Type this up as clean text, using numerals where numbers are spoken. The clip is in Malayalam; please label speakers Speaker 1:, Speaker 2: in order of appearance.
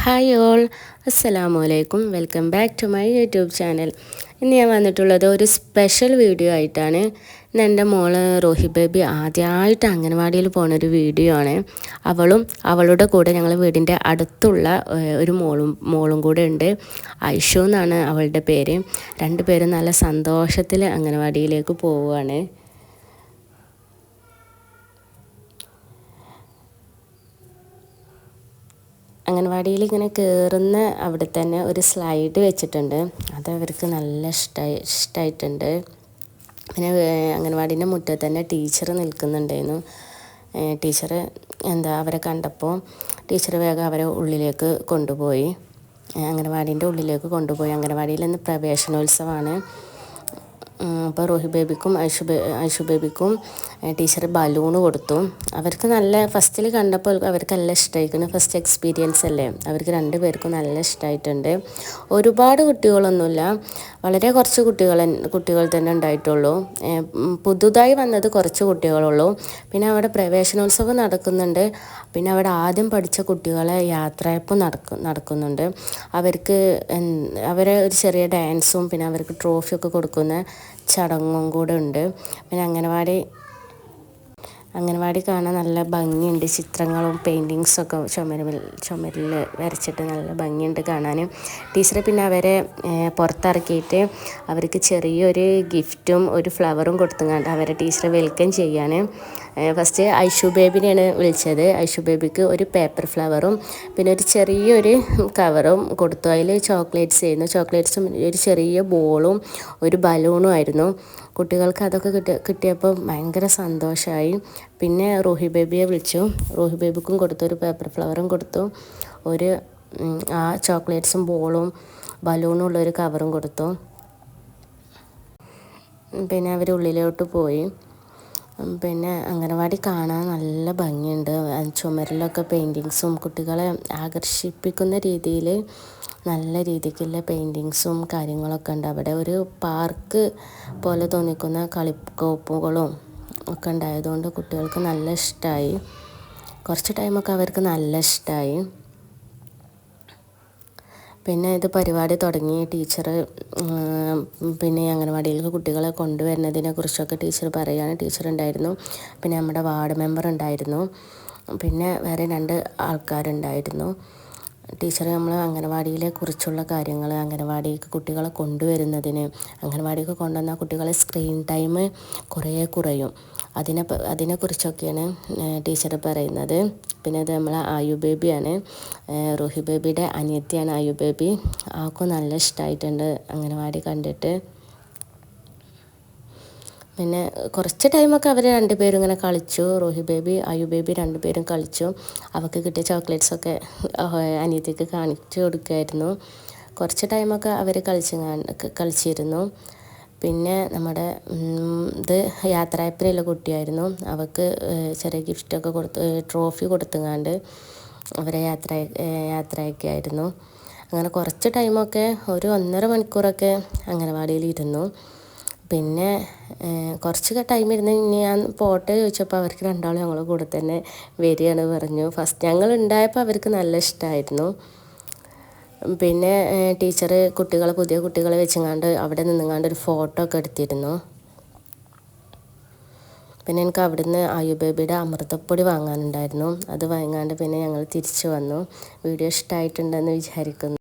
Speaker 1: ഹായ് ഓൾ, അസ്സലാമു അലൈക്കും. Welcome back to my YouTube channel. ഇന്ന് ഞാൻ വന്നിട്ടുള്ളത് ഒരു സ്പെഷ്യൽ വീഡിയോ ആയിട്ടാണ്. ഇന്ന് എൻ്റെ മോള് റോഹി ബേബി ആദ്യമായിട്ട് അംഗനവാടിയിൽ പോകുന്നൊരു വീഡിയോ ആണ്. അവളും അവളുടെ കൂടെ ഞങ്ങൾ വീടിൻ്റെ അടുത്തുള്ള ഒരു മോളും കൂടെ ഉണ്ട്. ഐഷു എന്നാണ് അവളുടെ പേര്. രണ്ടുപേരും നല്ല സന്തോഷത്തിൽ അംഗനവാടിയിലേക്ക് പോവുകയാണ്. അംഗനവാടിയിൽ ഇങ്ങനെ കയറുന്ന അവിടെ തന്നെ ഒരു സ്ലൈഡ് വെച്ചിട്ടുണ്ട്. അത് അവർക്ക് നല്ല ഇഷ്ടമായിട്ടുണ്ട്. പിന്നെ അംഗനവാടീൻ്റെ മുറ്റത്ത് തന്നെ ടീച്ചർ നിൽക്കുന്നുണ്ടായിരുന്നു. ടീച്ചർ അവരെ കണ്ടപ്പോൾ ടീച്ചർ വേഗം അവരെ ഉള്ളിലേക്ക് കൊണ്ടുപോയി. അംഗനവാടീൻ്റെ ഉള്ളിലേക്ക് കൊണ്ടുപോയി. അംഗനവാടിയിൽ ഇന്ന് പ്രവേശനോത്സവമാണ്. അപ്പോൾ റോഹി ബേബിക്കും ഐഷു ബേബിക്കും ടീച്ചർ ബലൂണ് കൊടുത്തു. അവർക്ക് നല്ല ഫസ്റ്റിൽ കണ്ടപ്പോൾ അവർക്ക് നല്ല ഇഷ്ടമായിരിക്കുന്നു. ഫസ്റ്റ് എക്സ്പീരിയൻസ് അല്ലേ, അവർക്ക് രണ്ടുപേർക്കും നല്ല ഇഷ്ടമായിട്ടുണ്ട്. ഒരുപാട് കുട്ടികളൊന്നുമില്ല, വളരെ കുറച്ച് കുട്ടികൾ തന്നെ ഉണ്ടായിട്ടുള്ളൂ. പുതുതായി വന്നത് കുറച്ച് കുട്ടികളുള്ളൂ. പിന്നെ അവിടെ പ്രവേശനോത്സവം നടക്കുന്നുണ്ട്. പിന്നെ അവിടെ ആദ്യം പഠിച്ച കുട്ടികളെ യാത്രയപ്പം നടക്കുന്നുണ്ട്. അവരെ ഒരു ചെറിയ ഡാൻസും പിന്നെ അവർക്ക് ട്രോഫിയൊക്കെ കൊടുക്കുന്ന ചടങ്ങും കൂടെ ഉണ്ട്. പിന്നെ അംഗനവാടി കാണാൻ നല്ല ഭംഗിയുണ്ട്. ചിത്രങ്ങളും പെയിൻറ്റിങ്സൊക്കെ ചുമരിൽ വരച്ചിട്ട് നല്ല ഭംഗിയുണ്ട് കാണാൻ. ടീച്ചർ പിന്നെ അവരെ പുറത്തിറക്കിയിട്ട് അവർക്ക് ചെറിയൊരു ഗിഫ്റ്റും ഒരു ഫ്ലവറും കൊടുത്തുകൊണ്ട് അവരെ ടീച്ചർ വെൽക്കം ചെയ്യാണ്. ഫസ്റ്റ് ഐഷു ബേബിനെയാണ് വിളിച്ചത്. ഐഷു ബേബിക്ക് ഒരു പേപ്പർ ഫ്ലവറും പിന്നെ ഒരു ചെറിയൊരു കവറും കൊടുത്തു. അതിൽ ചോക്ലേറ്റ്സും ഒരു ചെറിയ ബോളും ഒരു ബലൂണും ആയിരുന്നു. കുട്ടികൾക്ക് അതൊക്കെ കിട്ടിയപ്പോൾ ഭയങ്കര സന്തോഷമായി. പിന്നെ റോഹി ബേബിയെ വിളിച്ചു. റോഹി ബേബിക്കും കൊടുത്തു, ഒരു പേപ്പർ ഫ്ലവറും കൊടുത്തു, ഒരു ചോക്ലേറ്റ്സും ബോളും ബലൂണും ഉള്ളൊരു കവറും കൊടുത്തു. പിന്നെ അവർ ഉള്ളിലോട്ട് പോയി. പിന്നെ അംഗനവാടി കാണാൻ നല്ല ഭംഗിയുണ്ട്. ചുമരിലൊക്കെ പെയിൻറ്റിങ്സും കുട്ടികളെ ആകർഷിപ്പിക്കുന്ന രീതിയിൽ നല്ല രീതിക്കുള്ള പെയിൻറ്റിങ്സും കാര്യങ്ങളൊക്കെ ഉണ്ട്. അവിടെ ഒരു പാർക്ക് പോലെ തോന്നിക്കുന്ന കളിക്കോപ്പുകളും ഒക്കെ ഉണ്ടായതുകൊണ്ട് കുട്ടികൾക്ക് നല്ല ഇഷ്ടമായി. കുറച്ച് ടൈമൊക്കെ അവർക്ക് നല്ല ഇഷ്ടമായി. പിന്നെ ഇത് പരിപാടി തുടങ്ങി. ടീച്ചർ പിന്നെ അംഗനവാടിയിലേക്ക് കുട്ടികളെ കൊണ്ടുവരുന്നതിനെ കുറിച്ചൊക്കെ ടീച്ചർ പറയുകയാണ്. ടീച്ചർ ഉണ്ടായിരുന്നു, പിന്നെ നമ്മുടെ വാർഡ് മെമ്പർ ഉണ്ടായിരുന്നു, പിന്നെ വേറെ 2 ആൾക്കാരുണ്ടായിരുന്നു. ടീച്ചർ നമ്മൾ അംഗനവാടിയിലെ കുറിച്ചുള്ള കാര്യങ്ങൾ, അംഗനവാടിക്ക് കുട്ടികളെ കൊണ്ടുവരുന്നതിന്, അംഗനവാടിക്ക് കൊണ്ടുവന്ന കുട്ടികളെ സ്ക്രീൻ ടൈം കുറയും, അതിനെക്കുറിച്ചൊക്കെയാണ് ടീച്ചർ പറയുന്നത്. പിന്നെ ഇത് നമ്മളെ ആയു ബേബിയാണ്, റോഹി ബേബിയുടെ അനിയത്തിയാണ് ആയു ബേബി. ആൾക്കും നല്ല ഇഷ്ടമായിട്ടുണ്ട് അംഗനവാടി കണ്ടിട്ട്. പിന്നെ കുറച്ച് ടൈമൊക്കെ അവർ രണ്ടുപേരും ഇങ്ങനെ കളിച്ചു. റോഹി ബേബി ആയു ബേബി രണ്ടുപേരും കളിച്ചു. അവർക്ക് കിട്ടിയ ചോക്ലേറ്റ്സൊക്കെ അനിയത്തിക്ക് കാണിച്ചു കൊടുക്കുമായിരുന്നു. കുറച്ച് ടൈമൊക്കെ അവർ കളിച്ചിരുന്നു. പിന്നെ നമ്മുടെ ഇത് യാത്രയപ്പിനുള്ള കുട്ടിയായിരുന്നു. അവൾക്ക് ചെറിയ ഗിഫ്റ്റൊക്കെ ട്രോഫി കൊടുത്തുങ്ങാണ്ട് അവരെ യാത്രയൊക്കെയായിരുന്നു. അങ്ങനെ കുറച്ച് ടൈമൊക്കെ ഒരു 1.5 മണിക്കൂറൊക്കെ അംഗനവാടിയിൽ ഇരുന്നു. പിന്നെ കുറച്ച് ടൈം ഇരുന്ന് ഇനി ഞാൻ പോട്ടെ ചോദിച്ചപ്പോൾ അവർക്ക് രണ്ടാളും ഞങ്ങളുടെ കൂടെ തന്നെ വരികയാണ് പറഞ്ഞു. ഫസ്റ്റ് ഞങ്ങൾ ഉണ്ടായപ്പോൾ അവർക്ക് നല്ല ഇഷ്ടമായിരുന്നു. പിന്നെ ടീച്ചർ പുതിയ കുട്ടികളെ വെച്ചങ്ങാണ്ട് അവിടെ നിന്നുങ്ങാണ്ട് ഒരു ഫോട്ടോ ഒക്കെ എടുത്തിരുന്നു. പിന്നെ എനിക്ക് അവിടുന്ന് ആയു ബേബിയുടെ അമൃതപ്പൊടി വാങ്ങാനുണ്ടായിരുന്നു. അത് വാങ്ങാണ്ട് പിന്നെ ഞങ്ങൾ തിരിച്ചു വന്നു. വീഡിയോ ഇഷ്ടമായിട്ടുണ്ടെന്ന് വിചാരിക്കുന്നു.